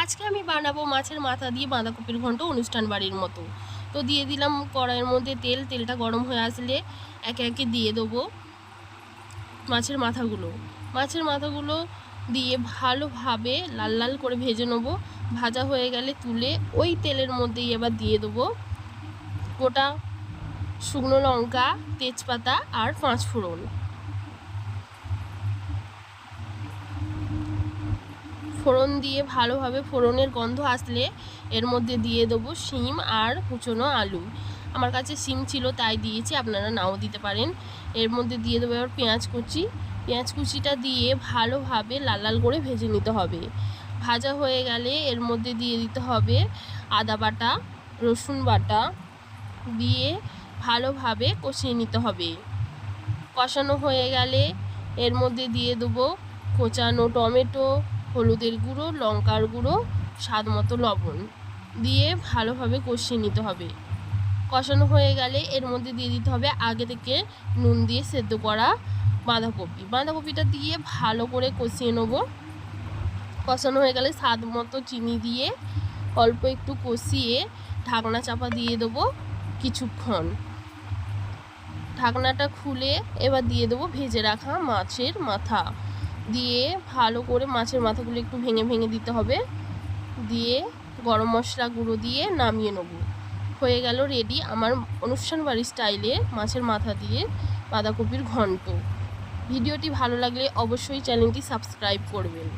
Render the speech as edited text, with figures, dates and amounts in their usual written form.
আজকে আমি বানাবো মাছের মাথা দিয়ে বাঁধাকপির ঘন্ট অনুষ্ঠান বাড়ির মতো। তো দিয়ে দিলাম কড়াইয়ের মধ্যে তেলটা গরম হয়ে আসলে একে একে দিয়ে দেবো মাছের মাথাগুলো দিয়ে ভালোভাবে লাল লাল করে ভেজে নেবো। ভাজা হয়ে গেলে তুলে ওই তেলের মধ্যেই এবার দিয়ে দেবো গোটা শুকনো লঙ্কা, তেজপাতা আর 5 ফোড়ন। ফোড়ন দিয়ে ভালোভাবে ফোড়নের গন্ধ আসলে এর মধ্যে দিয়ে দেবো শিম আর কুচনো আলু। আমার কাছে শিম ছিল তাই দিয়েছি, আপনারা নাও দিতে পারেন। এর মধ্যে দিয়ে দেবো এবার পেঁয়াজ কুচিটা দিয়ে ভালোভাবে লাল লাল করে ভেজে নিতে হবে। ভাজা হয়ে গেলে এর মধ্যে দিয়ে দিতে হবে আদা বাটা, রসুন বাটা দিয়ে ভালোভাবে কষিয়ে নিতে হবে। কষানো হয়ে গেলে এর মধ্যে দিয়ে দেবো কোচানো টমেটো, হলুদের গুঁড়ো, লঙ্কার গুঁড়ো, স্বাদ মতো লবণ দিয়ে ভালোভাবে কষিয়ে নিতে হবে। কষানো হয়ে গেলে এর মধ্যে দিয়ে দিতে হবে আগে থেকে নুন দিয়ে সেদ্ধ করা বাঁধাকপিটা দিয়ে ভালো করে কষিয়ে নেব। কষানো হয়ে গেলে স্বাদ মতো চিনি দিয়ে অল্প একটু কষিয়ে ঢাকনা চাপা দিয়ে দেবো কিছুক্ষণ। ঢাকনাটা খুলে এবার দিয়ে দেবো ভেজে রাখা মাছের মাথা দিয়ে ভালো করে মাছের মাথাগুলো একটু ভেঙে ভেঙে দিতে হবে। দিয়ে গরম মশলা গুঁড়ো দিয়ে নামিয়ে নেব। হয়ে গেল রেডি আমার অনুষ্ঠান বাড়ির স্টাইলে মাছের মাথা দিয়ে বাঁধাকপির ঘন্ট। ভিডিওটি ভালো লাগলে অবশ্যই চ্যানেলটি সাবস্ক্রাইব করবেন।